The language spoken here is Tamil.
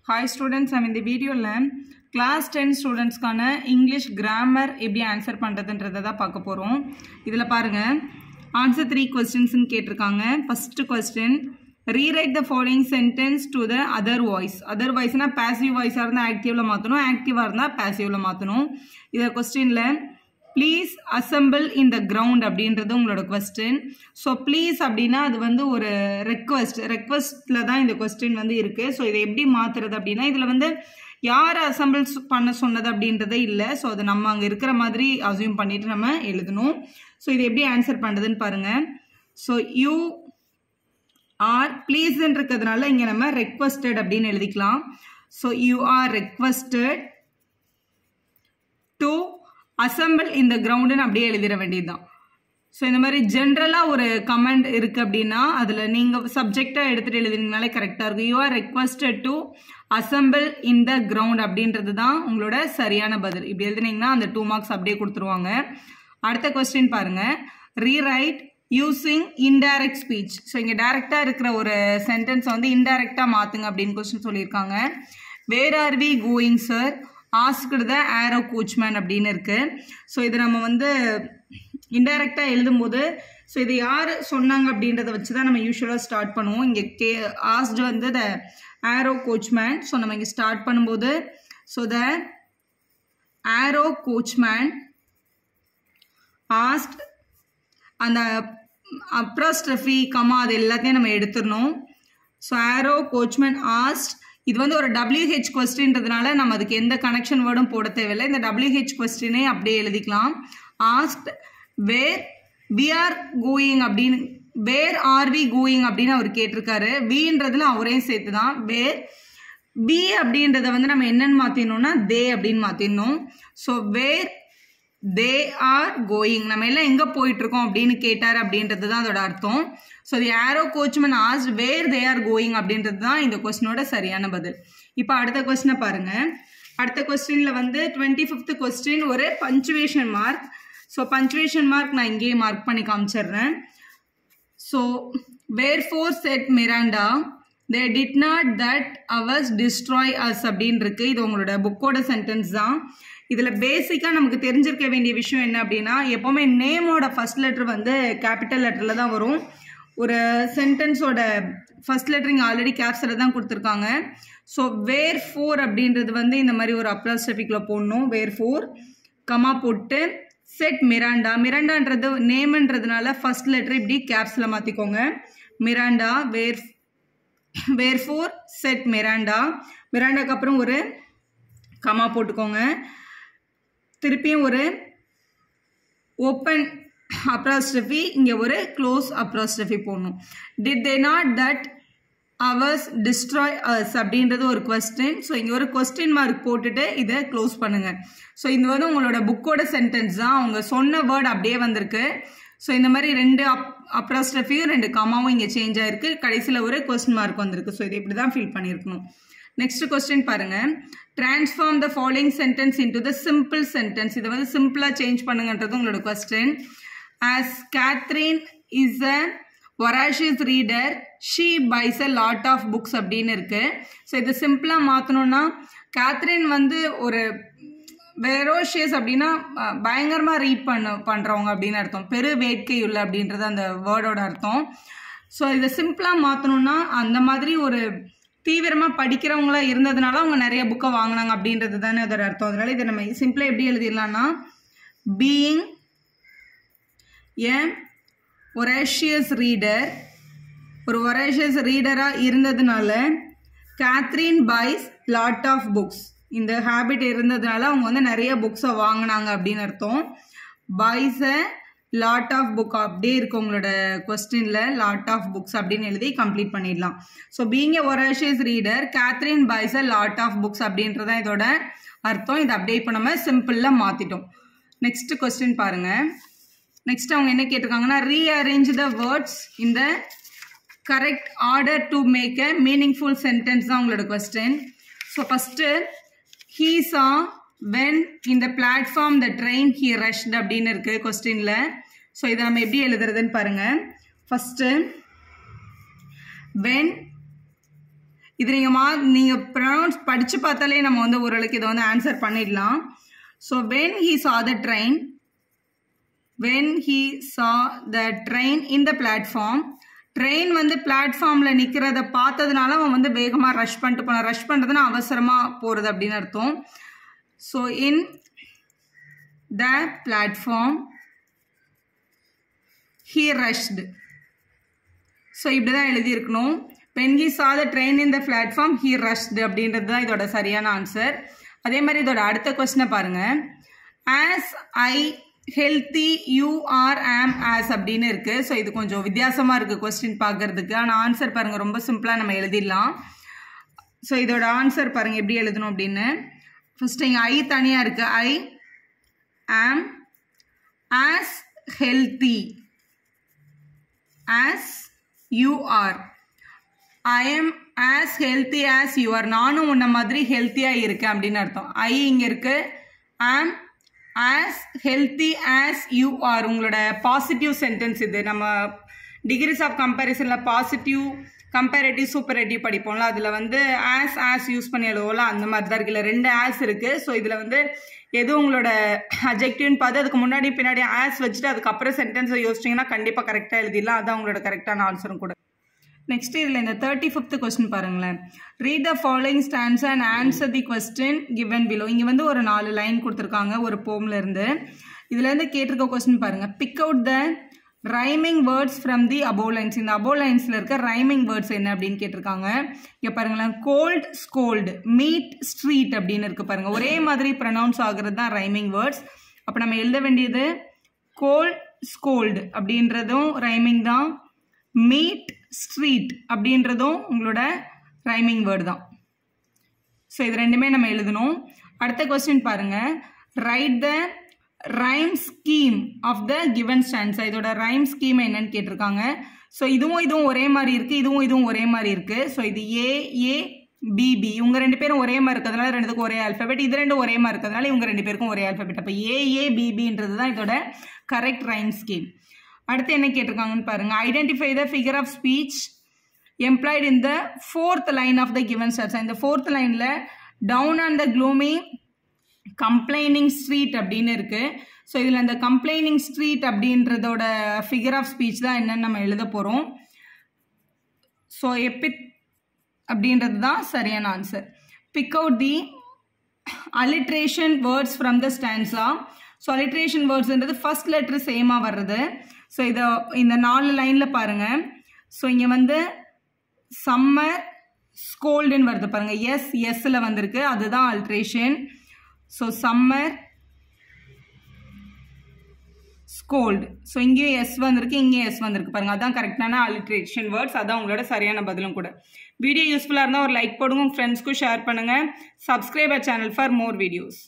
Hi students, I'm in the video class 10 students கான English grammar எப்படி answer பண்றதுன்றதை தான் பார்க்க போறோம். இதுல பாருங்க answer 3 questions கேட்டிருக்காங்க. First question, rewrite the following sentence to the other voice. Other voice னா passive voice ஆ இருந்தா activeல மாத்தணும், active-ஆ இருந்தா passiveல மாத்தணும். இந்த questionல please assemble in the ground அப்படின்றது உங்களோட question. So please அப்படினா அது வந்து ஒரு requestல தான் இந்த question வந்து இருக்கு. So இதை எப்படி மாத்துறது அப்படினா இதுல வந்து யார் assemble பண்ண சொன்னது அப்படின்றதே இல்ல. So அது நம்ம அங்க இருக்கிற மாதிரி assume பண்ணிட்டு நம்ம எழுதணும். So இதை எப்படி answer பண்றதுன்னு பாருங்க. So you are please என்றதுனால இங்க நம்ம requested அப்படினு எழுதிக்கலாம். So you are requested to assemble in the ground ன்னு அப்படியே எழுதிர வேண்டியதுதான். ஸோ இந்த மாதிரி ஜென்ரலாக ஒரு கமெண்ட் இருக்கு அப்படின்னா அதில் நீங்கள் சப்ஜெக்டாக எடுத்துகிட்டு எழுதினாலே கரெக்டாக இருக்கும். You are requested to assemble in the ground அப்படின்றது தான் உங்களோட சரியான பதில். இப்படி எழுதினீங்கன்னா அந்த 2 marks அப்படியே கொடுத்துருவாங்க. அடுத்த கொஸ்டின் பாருங்க, rewrite using indirect speech. So இங்கே டைரக்டாக இருக்கிற ஒரு சென்டென்ஸை வந்து இன்டைரக்டாக மாற்றுங்க அப்படின்னு கொஸ்டின் சொல்லியிருக்காங்க. Where are we going sir asked the arrow coachman அப்படின்னு இருக்கு. ஸோ இது நம்ம வந்து இன்டைரக்டாக எழுதும்போது ஸோ இது யார் சொன்னாங்க அப்படின்றத வச்சு தான் நம்ம யூஸ்வலாக ஸ்டார்ட் பண்ணுவோம். இங்கே ஆஸ்டு வந்து த ஏரோ கோச்மேன். ஸோ நம்ம இங்கே ஸ்டார்ட் பண்ணும்போது so the arrow coachman asked அந்த அப்ராஸ்ட்ரஃபி கமா அது எல்லாத்தையும் நம்ம எடுத்துடணும். ஸோ ஏரோ கோச்மேன் ஆஸ்ட் இது வந்து ஒரு WH கொஸ்டின்றதுனால நம்ம அதுக்கு எந்த கனெக்ஷன் வேர்டும் போட தேவையில்லை. இந்த WH கொஸ்டினே அப்படியே எழுதிக்கலாம். Ask where we are going அப்படின்னு வேர் ஆர் வி கோயிங் அப்படின்னு அவர் கேட்டிருக்காரு. வின்றதுல அவரையும் சேர்த்து தான். வேர் வி அப்படின்றத வந்து நம்ம என்னன்னு மாற்றிடணும்னா தே அப்படின்னு மாற்றிடணும். So where they are going நம்ம எல்லாம் எங்கே போயிட்டுருக்கோம் அப்படின்னு கேட்டார் அப்படின்றது தான் அதோட அர்த்தம். So the arrow coachman asked where they are going அப்படின்றது தான் இந்த கொஸ்டினோட சரியான பதில். இப்போ அடுத்த கொஸ்டினை பாருங்க. அடுத்த கொஸ்டினில் வந்து 25th கொஸ்டின் ஒரு punctuation mark. So punctuation mark நான் இங்கேயே மார்க் பண்ணி காமிச்சிடுறேன். So wherefore said Miranda they did not that hours destroy us அப்படின்னு இருக்கு. இது உங்களோட புக்கோட சென்டென்ஸ் தான். இதில் பேசிக்காக நமக்கு தெரிஞ்சிருக்க வேண்டிய விஷயம் என்ன அப்படின்னா எப்போவுமே நேமோட ஃபர்ஸ்ட் லெட்டர் வந்து கேபிட்டல் லெட்டரில் தான் வரும். ஒரு சென்டென்ஸோட ஃபர்ஸ்ட் லெட்டர் இங்கே ஆல்ரெடி கேப்ஸில் தான் கொடுத்துருக்காங்க. ஸோ வேர் ஃபோர் அப்படின்றது வந்து இந்த மாதிரி ஒரு அப்ராஸ்ட்ரஃபிக்கில் போடணும். வேர் ஃபோர் கமா போட்டு செட் மிராண்டா. மிராண்டான்றது நேம்ன்றதுனால ஃபர்ஸ்ட் லெட்டர் இப்படி கேப்ஸில் மாற்றிக்கோங்க. மிராண்டா வேர் ஃபோர் செட் மிராண்டா. மிராண்டாக்கு அப்புறம் ஒரு கமா போட்டுக்கோங்க. திருப்பியும் ஒரு ஓப்பன் அப்ராஸ்ட்ரஃபி இங்கே ஒரு க்ளோஸ் அப்ராஸ்ட்ரஃபி போடணும். Did they not that hours destroy us அப்படின்றது ஒரு கொஸ்டின். ஸோ இங்கே ஒரு கொஸ்டின் மார்க் போட்டுட்டு இதை க்ளோஸ் பண்ணுங்கள். ஸோ இது வந்து உங்களோட புக்கோட சென்டென்ஸ் தான். அவங்க சொன்ன வேர்டு அப்படியே வந்திருக்கு. ஸோ இந்த மாதிரி 2 அப்ராஸ்ட்ரஃபியும் 2 கமாவும் இங்கே சேஞ்ச் ஆயிருக்கு. கடைசியில் ஒரு கொஸ்டின் மார்க் வந்திருக்கு. ஸோ இது இப்படி தான் ஃபில் பண்ணியிருக்கணும். நெக்ஸ்ட் கொஸ்டின் பாருங்க, transform the following sentence into the simple sentence. இதை வந்து சிம்பிளாக சேஞ்ச் பண்ணுங்கன்றது உங்களோட question. As Catherine is a voracious reader she buys a lot of books அப்படின்னு இருக்கு. ஸோ இதை சிம்பிளாக மாற்றணும்னா கேத்ரின் வந்து ஒரு வெரோஷியஸ் அப்படின்னா பயங்கரமாக ரீட் பண்ணுறவங்க அப்படின்னு அர்த்தம். பெரு வேட்கையுள்ள அப்படின்றது அந்த வேர்டோட அர்த்தம். ஸோ இதை சிம்பிளாக மாற்றணும்னா அந்த மாதிரி ஒரு தீவிரமாக படிக்கிறவங்களா இருந்ததுனால அவங்க நிறைய புக்கை வாங்கினாங்க அப்படின்றது தானே அதோட அர்த்தம். அதனால இதை நம்ம சிம்பிளாக எப்படி எழுதிடலாம்னா பீயிங் ஏ ஒரேஷியஸ் ரீடர் ஒரு ஒரேஷியஸ் ரீடராக இருந்ததுனால Catherine buys lot of books இந்த ஹேபிட் இருந்ததுனால அவங்க வந்து நிறைய புக்ஸை வாங்கினாங்க அப்படின்னு அர்த்தம். Buys a lot of book அப்படியே இருக்கு உங்களோட கொஸ்டின்ல. லாட் ஆஃப் புக்ஸ் அப்படின்னு எழுதி கம்ப்ளீட் பண்ணிடலாம். So being a voracious reader Catherine buys a lot of books அப்படின்றதான் இதோட அர்த்தம். இதை அப்படியே இப்போ நம்ம சிம்பிளில் மாற்றிட்டோம். நெக்ஸ்ட் கொஸ்டின் பாருங்க. நெக்ஸ்ட் அவங்க என்ன கேட்டிருக்காங்கன்னா rearrange the words in the correct order to make a meaningful sentence தான் உங்களோட question. So first he saw when in the platform the train he rushed அப்படின்னு இருக்கு கொஸ்டின்ல. ஸோ இதை நம்ம எப்படி எழுதுறதுன்னு பாருங்க. ஃபஸ்ட்டு when இது நீங்கள் ப்ரொனவுன்ஸ் படித்து பார்த்தாலே நம்ம வந்து ஓரளவுக்கு இதை வந்து ஆன்சர் பண்ணிடலாம். So when he saw the train in the platform, train வந்து பிளாட்ஃபார்மில் நிற்கிறத பார்த்ததுனால அவன் வந்து வேகமாக ரஷ் பண்ணிட்டு போனான். ரஷ் பண்ணுறதுன்னா அவசரமாக போகிறது அப்படின்னு அர்த்தம். So in the platform he rushed. So இப்படி தான் எழுதியிருக்கணும். when he saw the train in the platform he rushed அப்படின்றது தான் இதோட சரியான ஆன்சர். அதே மாதிரி இதோட அடுத்த கொஸ்டினை பாருங்கள். as I healthy you are am as அப்படின்னு இருக்குது. ஸோ இது கொஞ்சம் வித்தியாசமாக இருக்குது கொஸ்டின் பார்க்குறதுக்கு. ஆனால் ஆன்சர் பாருங்கள் ரொம்ப சிம்பிளாக நம்ம எழுதிடலாம். ஸோ இதோட ஆன்சர் பாருங்கள் எப்படி எழுதணும் அப்படின்னு. ஃபஸ்ட்டு இங்கே ஐ தனியாக இருக்குது. ஐ ஆம் as healthy as you are. I am as healthy as you are. நானும் உன்ன மாதிரி ஹெல்த்தியாக இருக்கேன் அப்படின்னு அர்த்தம். ஐ இங்கே இருக்கு. am as healthy as you are உங்களோட பாசிட்டிவ் சென்டென்ஸ் இது. நம்ம decrease of கம்பேரிசனில் positive comparative superlative படிப்போம்ல, அதில் வந்து as யூஸ் பண்ணி எழுதுவோம்ல, அந்த மாதிரி தான் இருக்குது. 2 as இருக்குது. ஸோ இதில் வந்து எது உங்களோட அஜெக்டிவ்னு பார்த்து அதுக்கு முன்னாடி பின்னாடி as வச்சுட்டு அதுக்கப்புறம் சென்டென்ஸை யோசிச்சிங்கன்னா கண்டிப்பாக கரெக்டாக எழுதிடலாம். அதுதான் உங்களோட கரெக்டான ஆன்சரும் கூட. நெக்ஸ்ட் இதில் இந்த 35th கொஸ்டின் பாருங்களேன். Read the following stance and answer the question given below. இங்கே வந்து ஒரு 4 லைன் கொடுத்துருக்காங்க ஒரு போம்லேருந்து. இதுலேருந்து கேட்டிருக்க கொஸ்டின் பாருங்கள். Big out the rhyming words from the above lines. இந்த அபோவ் லைன்ஸில் இருக்க ரைமிங் வேர்ட்ஸ் என்ன அப்படின்னு கேட்டிருக்காங்க. இங்கே பாருங்களேன். கோல்ட் ஸ்கோல்டு, மீட் ஸ்ட்ரீட் அப்படின்னு இருக்குது பாருங்கள். ஒரே மாதிரி ப்ரொனவுன்ஸ் ஆகிறது தான் ரைமிங் வேர்ட்ஸ். அப்போ நம்ம எழுத வேண்டியது கோல்ட் ஸ்கோல்டு அப்படின்றதும் ரைமிங் தான். மீட் ஸ்ட்ரீட் அப்படின்றதும் உங்களோட ரைமிங் வேர்டு தான். ஸோ இது ரெண்டுமே நம்ம எழுதணும். அடுத்த கொஸ்டின் பாருங்கள். Write the rhyme scheme of the given stanza. இதோட ரைம் ஸ்கீம் என்னன்னு கேட்டிருக்காங்க. ஸோ இதுவும் ஒரே மாதிரி இருக்குது, இதுவும் ஒரே மாதிரி இருக்குது. ஸோ இது AABB இவங்க 2 பேரும் ஒரே மாதிரி இருக்கிறதுனால 2த்துக்கும் ஒரே ஆல்ஃபபெட். இது 2 ஒரே மாதிரி இருக்கிறதுனால இவங்க 2 பேருக்கும் ஒரே ஆல்ஃபபெட். அப்போ AABBன்றது தான் இதோட கரெக்ட் ரைம் ஸ்கீம். அடுத்து என்ன கேட்டிருக்காங்கன்னு பாருங்க. Identify the figure of speech employed in the 4th line of the given stanza. இந்த 4th லைனில் down on the gloomy complaining street அப்படின்னு இருக்குது. ஸோ இதில் இந்த கம்ப்ளைனிங் ஸ்ட்ரீட் அப்படின்றதோட ஃபிகர் ஆஃப் ஸ்பீச் தான் என்னன்னு நம்ம எழுத போகிறோம். ஸோ எபித் அப்படின்றது தான் சரியான answer. Pick out the alliteration words from the stanza. So alliteration வேர்ட்ஸ்ன்றது ஃபர்ஸ்ட் லெட்டர் சேமாக வர்றது. ஸோ இதை இந்த 4 லைனில் பாருங்கள். ஸோ இங்கே வந்து சம்மர் ஸ்கோல்டுன்னு வருது பாருங்கள். எஸ்ஸில் வந்திருக்கு, அதுதான் adulteration. So summer scold. So இங்கேயும் எஸ் வந்திருக்கு, இங்கேயும் எஸ் வந்திருக்கு பாருங்கள். அதான் கரெக்டான அலிட்ரேஷன் வேர்ட்ஸ். அதான் உங்களோட சரியான பதிலும் கூட. வீடியோ யூஸ்ஃபுல்லாக இருந்தால் ஒரு லைக் போடுங்க, உங்கள் ஃப்ரெண்ட்ஸ்க்கும் ஷேர் பண்ணுங்கள். Subscribe our channel for more videos.